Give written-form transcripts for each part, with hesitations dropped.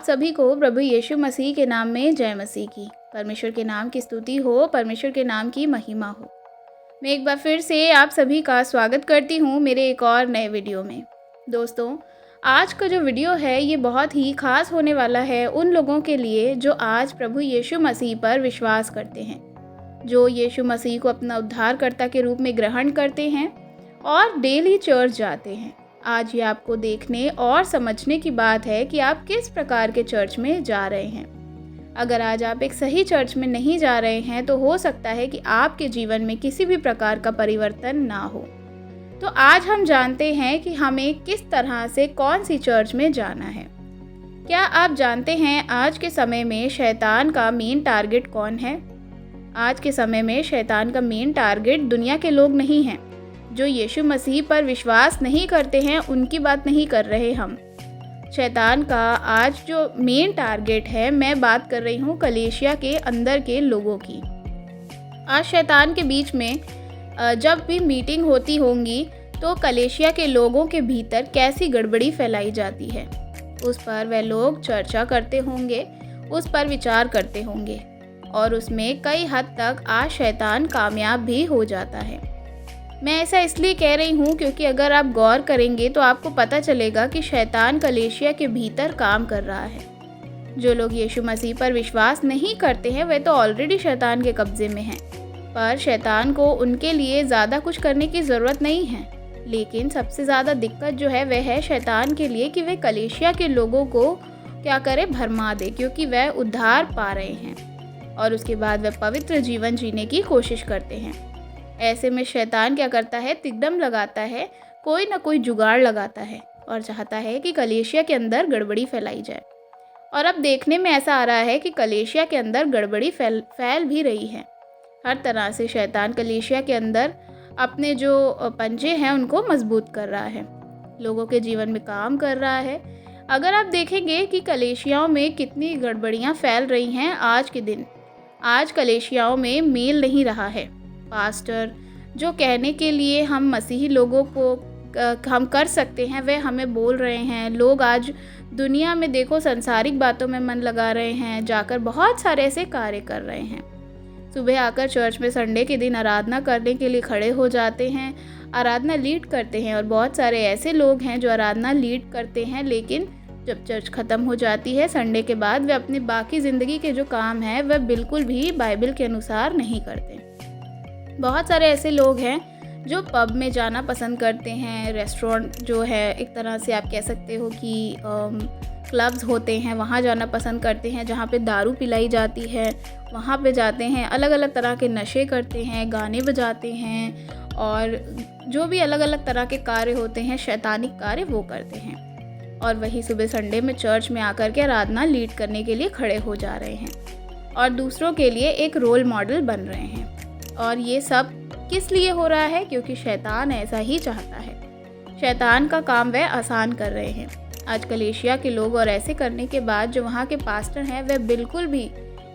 सभी को प्रभु यीशु मसीह के नाम में जय मसीह की। परमेश्वर के नाम की स्तुति हो, परमेश्वर के नाम की महिमा हो। मैं एक बार फिर से आप सभी का स्वागत करती हूँ मेरे एक और नए वीडियो में। दोस्तों, आज का जो वीडियो है ये बहुत ही खास होने वाला है उन लोगों के लिए जो आज प्रभु यीशु मसीह पर विश्वास करते हैं, जो यीशु मसीह को अपना उद्धारकर्ता के रूप में ग्रहण करते हैं और डेली चर्च जाते हैं। आज ये आपको देखने और समझने की बात है कि आप किस प्रकार के चर्च में जा रहे हैं। अगर आज आप एक सही चर्च में नहीं जा रहे हैं तो हो सकता है कि आपके जीवन में किसी भी प्रकार का परिवर्तन ना हो। तो आज हम जानते हैं कि हमें किस तरह से कौन सी चर्च में जाना है। क्या आप जानते हैं आज के समय में शैतान का मेन टारगेट कौन है? आज के समय में शैतान का मेन टारगेट दुनिया के लोग नहीं हैं। जो यीशु मसीह पर विश्वास नहीं करते हैं उनकी बात नहीं कर रहे हम। शैतान का आज जो मेन टारगेट है, मैं बात कर रही हूँ कलीसिया के अंदर के लोगों की। आज शैतान के बीच में जब भी मीटिंग होती होंगी तो कलीसिया के लोगों के भीतर कैसी गड़बड़ी फैलाई जाती है उस पर वह लोग चर्चा करते होंगे, उस पर विचार करते होंगे और उसमें कई हद तक आज शैतान कामयाब भी हो जाता है। मैं ऐसा इसलिए कह रही हूँ क्योंकि अगर आप गौर करेंगे तो आपको पता चलेगा कि शैतान कलीसिया के भीतर काम कर रहा है। जो लोग यीशु मसीह पर विश्वास नहीं करते हैं वे तो ऑलरेडी शैतान के कब्जे में हैं, पर शैतान को उनके लिए ज़्यादा कुछ करने की ज़रूरत नहीं है। लेकिन सबसे ज़्यादा दिक्कत जो है वह है शैतान के लिए कि वे कलीसिया के लोगों को क्या करे, भरमा दे, क्योंकि वह उद्धार पा रहे हैं और उसके बाद वह पवित्र जीवन जीने की कोशिश करते हैं। ऐसे में शैतान क्या करता है, तिकड़म लगाता है, कोई ना कोई जुगाड़ लगाता है और चाहता है कि कलीसिया के अंदर गड़बड़ी फैलाई जाए। और अब देखने में ऐसा आ रहा है कि कलीसिया के अंदर गड़बड़ी फैल भी रही है। हर तरह से शैतान कलीसिया के अंदर अपने जो पंजे हैं उनको मजबूत कर रहा है, लोगों के जीवन में काम कर रहा है। अगर आप देखेंगे कि कलीसियाओं में कितनी गड़बड़ियाँ फैल रही हैं आज के दिन, आज कलीसियाओं में मेल नहीं रहा है। पास्टर जो कहने के लिए हम मसीही लोगों को हम कर सकते हैं वह हमें बोल रहे हैं। लोग आज दुनिया में देखो संसारिक बातों में मन लगा रहे हैं, जाकर बहुत सारे ऐसे कार्य कर रहे हैं। सुबह आकर चर्च में संडे के दिन आराधना करने के लिए खड़े हो जाते हैं, आराधना लीड करते हैं और बहुत सारे ऐसे लोग हैं जो आराधना लीड करते हैं, लेकिन जब चर्च ख़त्म हो जाती है संडे के बाद वे अपनी बाकी ज़िंदगी के जो काम हैं वह बिल्कुल भी बाइबल के अनुसार नहीं करते। बहुत सारे ऐसे लोग हैं जो पब में जाना पसंद करते हैं, रेस्टोरेंट जो है एक तरह से आप कह सकते हो कि क्लब्स होते हैं, वहाँ जाना पसंद करते हैं जहाँ पे दारू पिलाई जाती है, वहाँ पे जाते हैं, अलग अलग तरह के नशे करते हैं, गाने बजाते हैं और जो भी अलग अलग तरह के कार्य होते हैं, शैतानिक कार्य वो करते हैं। और वही सुबह संडे में चर्च में आकर के आराधना लीड करने के लिए खड़े हो जा रहे हैं और दूसरों के लिए एक रोल मॉडल बन रहे हैं। और ये सब किस लिए हो रहा है? क्योंकि शैतान ऐसा ही चाहता है। शैतान का काम वह आसान कर रहे हैं आज कलीसिया के लोग, और ऐसे करने के बाद जो वहाँ के पास्टर हैं वह बिल्कुल भी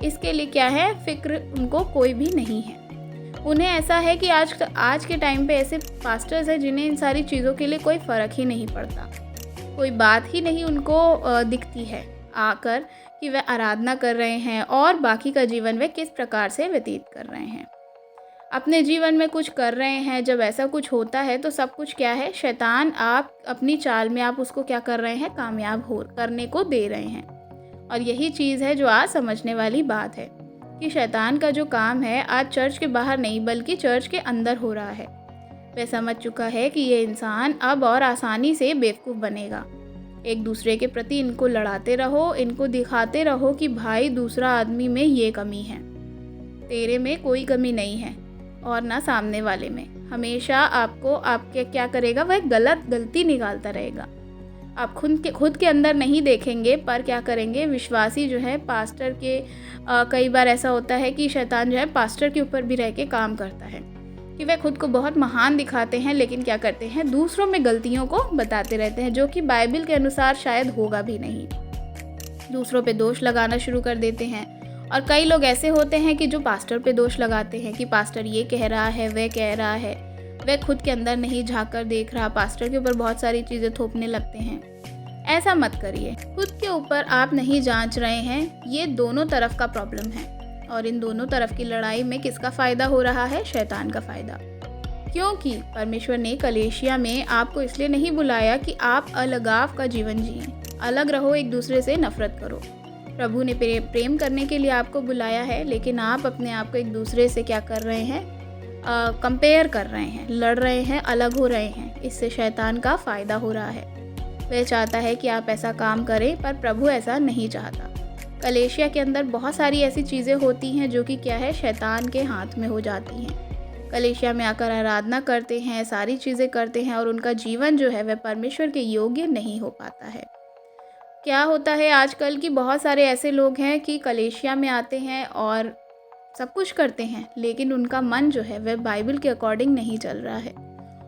इसके लिए क्या है, फिक्र उनको कोई भी नहीं है। उन्हें ऐसा है कि आज के टाइम पे ऐसे पास्टर्स हैं जिन्हें इन सारी चीज़ों के लिए कोई फ़र्क ही नहीं पड़ता, कोई बात ही नहीं उनको दिखती है आकर कि वह आराधना कर रहे हैं और बाकी का जीवन वे किस प्रकार से व्यतीत कर रहे हैं, अपने जीवन में कुछ कर रहे हैं। जब ऐसा कुछ होता है तो सब कुछ क्या है, शैतान आप अपनी चाल में आप उसको क्या कर रहे हैं, कामयाब हो करने को दे रहे हैं। और यही चीज़ है जो आज समझने वाली बात है कि शैतान का जो काम है आज चर्च के बाहर नहीं बल्कि चर्च के अंदर हो रहा है। वह समझ चुका है कि ये इंसान अब और आसानी से बेवकूफ़ बनेगा। एक दूसरे के प्रति इनको लड़ाते रहो, इनको दिखाते रहो कि भाई दूसरा आदमी में ये कमी है, तेरे में कोई कमी नहीं है और ना सामने वाले में। हमेशा आपको आपके क्या करेगा, वह गलती निकालता रहेगा। आप खुद के अंदर नहीं देखेंगे, पर क्या करेंगे, विश्वासी जो है पास्टर के कई बार ऐसा होता है कि शैतान जो है पास्टर के ऊपर भी रह के काम करता है कि वह खुद को बहुत महान दिखाते हैं, लेकिन क्या करते हैं, दूसरों में गलतियों को बताते रहते हैं जो कि बाइबल के अनुसार शायद होगा भी नहीं। दूसरों पे दोष लगाना शुरू कर देते हैं। और कई लोग ऐसे होते हैं कि जो पास्टर पे दोष लगाते हैं कि पास्टर ये कह रहा है, वह कह रहा है, वह खुद के अंदर नहीं झांक कर देख रहा, पास्टर के ऊपर बहुत सारी चीज़ें थोपने लगते हैं। ऐसा मत करिए। खुद के ऊपर आप नहीं जांच रहे हैं, ये दोनों तरफ का प्रॉब्लम है। और इन दोनों तरफ की लड़ाई में किसका फ़ायदा हो रहा है? शैतान का फ़ायदा। क्योंकि परमेश्वर ने कलीसिया में आपको इसलिए नहीं बुलाया कि आप अलगाव का जीवन जिएं, अलग रहो, एक दूसरे से नफरत करो। प्रभु ने प्रेम करने के लिए आपको बुलाया है, लेकिन आप अपने आप को एक दूसरे से क्या कर रहे हैं? कंपेयर कर रहे हैं, लड़ रहे हैं, अलग हो रहे हैं। इससे शैतान का फ़ायदा हो रहा है। वह चाहता है कि आप ऐसा काम करें, पर प्रभु ऐसा नहीं चाहता। कलीसिया के अंदर बहुत सारी ऐसी चीज़ें होती हैं जो कि क्या है? शैतान के हाथ में हो जाती हैं। कलीसिया में आकर आराधना करते हैं, सारी चीज़ें करते हैं, और उनका जीवन जो है वह परमेश्वर के योग्य नहीं हो पाता है। क्या होता है आजकल कि बहुत सारे ऐसे लोग हैं कि कलीसिया में आते हैं और सब कुछ करते हैं, लेकिन उनका मन जो है वह बाइबल के अकॉर्डिंग नहीं चल रहा है।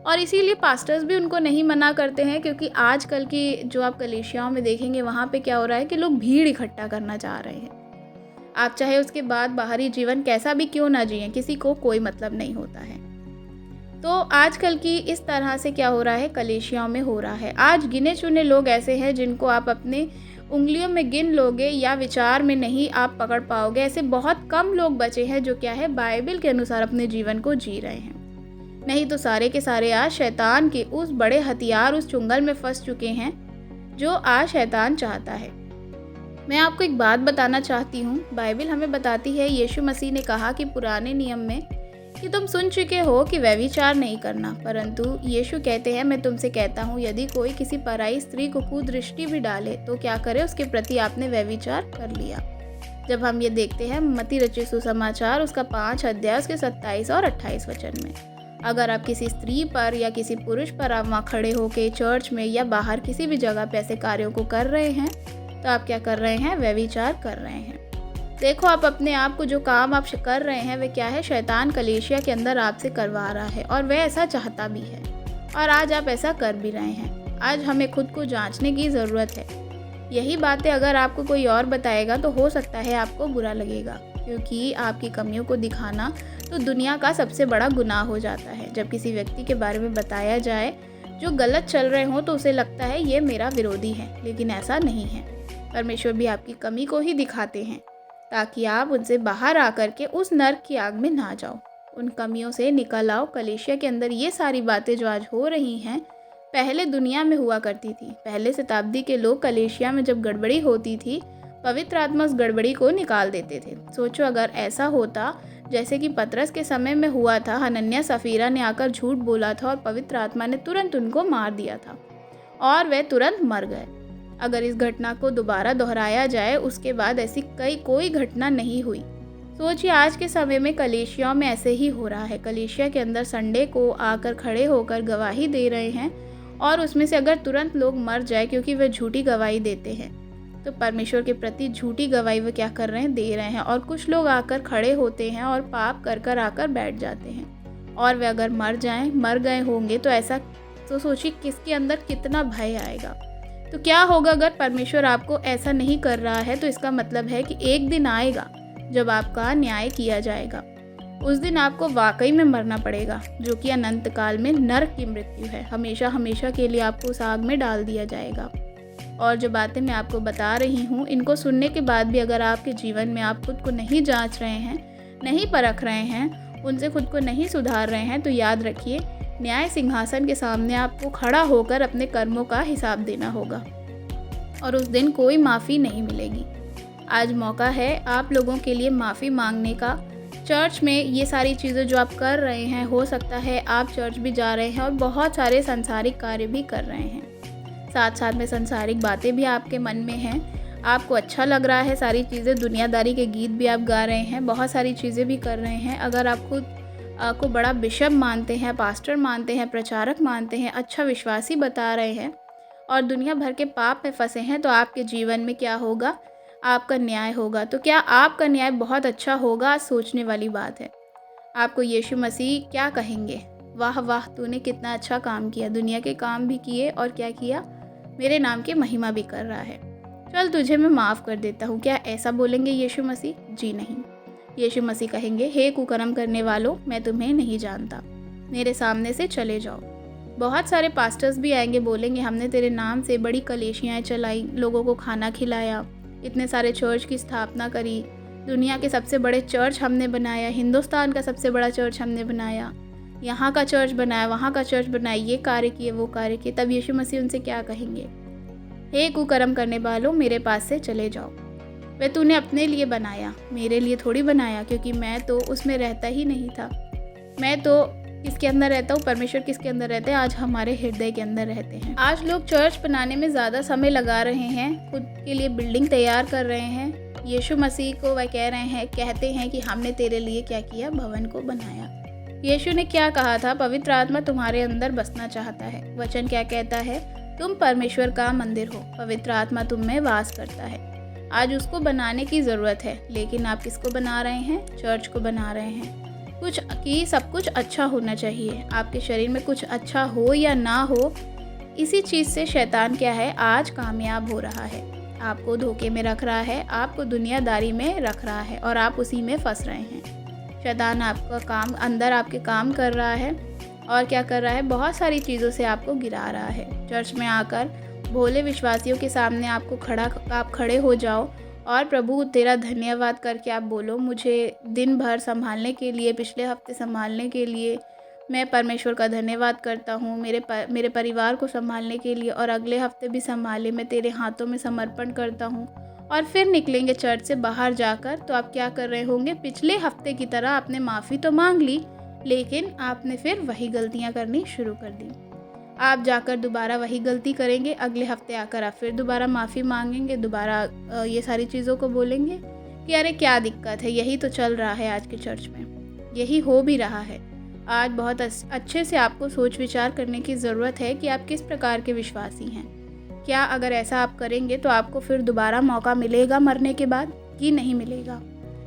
और इसीलिए पास्टर्स भी उनको नहीं मना करते हैं, क्योंकि आजकल की जो आप कलीसियाओं में देखेंगे वहाँ पे क्या हो रहा है कि लोग भीड़ इकट्ठा करना चाह रहे हैं। आप चाहे उसके बाद बाहरी जीवन कैसा भी क्यों ना जिएं, किसी को कोई मतलब नहीं होता है। तो आजकल की इस तरह से क्या हो रहा है? कलीसियाओं में हो रहा है। आज गिने चुने लोग ऐसे हैं जिनको आप अपने उंगलियों में गिन लोगे, या विचार में नहीं आप पकड़ पाओगे। ऐसे बहुत कम लोग बचे हैं जो क्या है? बाइबल के अनुसार अपने जीवन को जी रहे हैं। नहीं तो सारे के सारे आज शैतान के उस बड़े हथियार, उस चुंगल में फंस चुके हैं जो आज शैतान चाहता है। मैं आपको एक बात बताना चाहती हूँ। बाइबल हमें बताती है, यीशु मसीह ने कहा कि पुराने नियम में कि तुम सुन चुके हो कि व्यभिचार नहीं करना, परंतु यीशु कहते हैं, मैं तुमसे कहता हूँ, यदि कोई किसी पराई स्त्री को कुदृष्टि भी डाले तो क्या करे? उसके प्रति आपने व्यभिचार कर लिया। जब हम ये देखते हैं मत्ती रचित सुसमाचार उसका 5 अध्याय उसके 27 और 28 वचन में, अगर आप किसी स्त्री पर या किसी पुरुष पर आप वहाँ खड़े होकर चर्च में या बाहर किसी भी जगह पे ऐसे कार्यों को कर रहे हैं, तो आप क्या कर रहे हैं? व्यभिचार कर रहे हैं। देखो, आप अपने आप को जो काम आप कर रहे हैं वह क्या है? शैतान कलीसिया के अंदर आपसे करवा रहा है, और वह ऐसा चाहता भी है, और आज आप ऐसा कर भी रहे हैं। आज हमें खुद को जांचने की ज़रूरत है। यही बातें अगर आपको कोई और बताएगा तो हो सकता है आपको बुरा लगेगा, क्योंकि आपकी कमियों को दिखाना तो दुनिया का सबसे बड़ा गुनाह हो जाता है। जब किसी व्यक्ति के बारे में बताया जाए जो गलत चल रहे हो तो उसे लगता है ये मेरा विरोधी है, लेकिन ऐसा नहीं है। परमेश्वर भी आपकी कमी को ही दिखाते हैं ताकि आप उनसे बाहर आकर के उस नर्क की आग में ना जाओ। उन कमियों से निकल आओ। कलीसिया के अंदर ये सारी बातें जो आज हो रही हैं पहले दुनिया में हुआ करती थी। पहले शताब्दी के लोग कलीसिया में जब गड़बड़ी होती थी, पवित्र आत्मा उस गड़बड़ी को निकाल देते थे। सोचो अगर ऐसा होता जैसे कि पतरस के समय में हुआ था, हनन्याह सफीरा ने आकर झूठ बोला था और पवित्र आत्मा ने तुरंत उनको मार दिया था और वे तुरंत मर गए। अगर इस घटना को दोबारा दोहराया जाए, उसके बाद ऐसी कोई घटना नहीं हुई। सोचिए आज के समय में कलीसियाओं में ऐसे ही हो रहा है। कलीसिया के अंदर संडे को आकर खड़े होकर गवाही दे रहे हैं, और उसमें से अगर तुरंत लोग मर जाए क्योंकि वे झूठी गवाही देते हैं, तो परमेश्वर के प्रति झूठी गवाही वे क्या कर रहे हैं? दे रहे हैं। और कुछ लोग आकर खड़े होते हैं और पाप कर कर आकर बैठ जाते हैं, और वे अगर मर गए होंगे तो ऐसा तो सोचिए किसके अंदर कितना भय आएगा। तो क्या होगा अगर परमेश्वर आपको ऐसा नहीं कर रहा है? तो इसका मतलब है कि एक दिन आएगा जब आपका न्याय किया जाएगा। उस दिन आपको वाकई में मरना पड़ेगा, जो कि अनंत काल में नरक की मृत्यु है। हमेशा हमेशा के लिए आपको उस आग में डाल दिया जाएगा। और जो बातें मैं आपको बता रही हूँ, इनको सुनने के बाद भी अगर आपके जीवन में आप खुद को नहीं जांच रहे हैं, नहीं परख रहे हैं, उनसे खुद को नहीं सुधार रहे हैं, तो याद रखिए न्याय सिंहासन के सामने आपको खड़ा होकर अपने कर्मों का हिसाब देना होगा, और उस दिन कोई माफ़ी नहीं मिलेगी। आज मौका है आप लोगों के लिए माफ़ी मांगने का। चर्च में ये सारी चीज़ें जो आप कर रहे हैं, हो सकता है आप चर्च भी जा रहे हैं और बहुत सारे सांसारिक कार्य भी कर रहे हैं, साथ साथ में सांसारिक बातें भी आपके मन में हैं। आपको अच्छा लग रहा है सारी चीज़ें, दुनियादारी के गीत भी आप गा रहे हैं, बहुत सारी चीज़ें भी कर रहे हैं। अगर आप खुद को बड़ा बिशप मानते हैं, पास्टर मानते हैं, प्रचारक मानते हैं, अच्छा विश्वासी बता रहे हैं और दुनिया भर के पाप में फंसे हैं, तो आपके जीवन में क्या होगा? आपका न्याय होगा। तो क्या आपका न्याय बहुत अच्छा होगा? सोचने वाली बात है। आपको यीशु मसीह क्या कहेंगे? वाह वाह, तूने कितना अच्छा काम किया, दुनिया के काम भी किए और क्या किया? मेरे नाम की महिमा भी कर रहा है। चल तुझे मैं माफ़ कर देता हूँ। क्या ऐसा बोलेंगे यीशु मसीह? जी नहीं। यीशु मसीह कहेंगे, हे कुकर्म करने वालों, मैं तुम्हें नहीं जानता, मेरे सामने से चले जाओ। बहुत सारे पास्टर्स भी आएंगे, बोलेंगे हमने तेरे नाम से बड़ी कलेशियाँ चलाई, लोगों को खाना खिलाया, इतने सारे चर्च की स्थापना करी, दुनिया के सबसे बड़े चर्च हमने बनाया, हिंदुस्तान का सबसे बड़ा चर्च हमने बनाया, यहाँ का चर्च बनाया, वहाँ का चर्च बनाया, ये कार्य किए, वो कार्य किए। तब यीशु मसीह उनसे क्या कहेंगे? हे कुकर्म करने वालों, मेरे पास से चले जाओ। वह तूने अपने लिए बनाया, मेरे लिए थोड़ी बनाया, क्योंकि मैं तो उसमें रहता ही नहीं था। मैं तो किसके अंदर रहता हूँ? परमेश्वर किसके अंदर रहते हैं? आज हमारे हृदय के अंदर रहते हैं। आज लोग चर्च बनाने में ज़्यादा समय लगा रहे हैं, खुद के लिए बिल्डिंग तैयार कर रहे हैं। यीशु मसीह को वह कहते हैं कि हमने तेरे लिए क्या किया? भवन को बनाया। यीशु ने क्या कहा था? पवित्र आत्मा तुम्हारे अंदर बसना चाहता है। वचन क्या कहता है? तुम परमेश्वर का मंदिर हो, पवित्र आत्मा तुम में वास करता है। आज उसको बनाने की ज़रूरत है, लेकिन आप किसको बना रहे हैं? चर्च को बना रहे हैं। सब कुछ अच्छा होना चाहिए, आपके शरीर में कुछ अच्छा हो या ना हो, इसी चीज़ से शैतान क्या है? आज कामयाब हो रहा है, आपको धोखे में रख रहा है, आपको दुनियादारी में रख रहा है और आप उसी में फंस रहे हैं। शैतान आपके काम कर रहा है और क्या कर रहा है? बहुत सारी चीज़ों से आपको गिरा रहा है। चर्च में आकर भोले विश्वासियों के सामने आप खड़े हो जाओ और प्रभु तेरा धन्यवाद करके आप बोलो, मुझे दिन भर संभालने के लिए, पिछले हफ्ते संभालने के लिए मैं परमेश्वर का धन्यवाद करता हूँ, मेरे परिवार को संभालने के लिए, और अगले हफ्ते भी संभाले मैं तेरे हाथों में समर्पण करता हूँ। और फिर निकलेंगे चर्च से बाहर जाकर, तो आप क्या कर रहे होंगे? पिछले हफ्ते की तरह आपने माफ़ी तो मांग ली, लेकिन आपने फिर वही गलतियाँ करनी शुरू कर दी। आप जाकर दोबारा वही गलती करेंगे, अगले हफ्ते आकर आप फिर दोबारा माफ़ी मांगेंगे, दोबारा ये सारी चीज़ों को बोलेंगे कि अरे क्या दिक्कत है, यही तो चल रहा है आज के चर्च में, यही हो भी रहा है। आज बहुत अच्छे से आपको सोच विचार करने की ज़रूरत है कि आप किस प्रकार के विश्वासी हैं। क्या अगर ऐसा आप करेंगे तो आपको फिर दोबारा मौका मिलेगा मरने के बाद कि नहीं मिलेगा?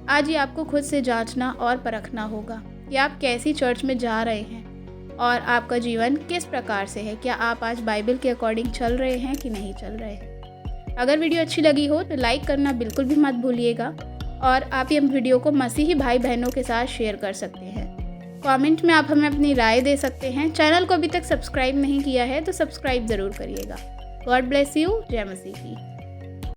आज ही आपको खुद से जांचना और परखना होगा कि आप कैसी चर्च में जा रहे हैं और आपका जीवन किस प्रकार से है। क्या आप आज बाइबल के अकॉर्डिंग चल रहे हैं कि नहीं चल रहे हैं? अगर वीडियो अच्छी लगी हो तो लाइक करना बिल्कुल भी मत भूलिएगा, और आप ये वीडियो को मसीही भाई बहनों के साथ शेयर कर सकते हैं। कमेंट में आप हमें अपनी राय दे सकते हैं। चैनल को अभी तक सब्सक्राइब नहीं किया है तो सब्सक्राइब ज़रूर करिएगा। God bless you. जय मसीह की।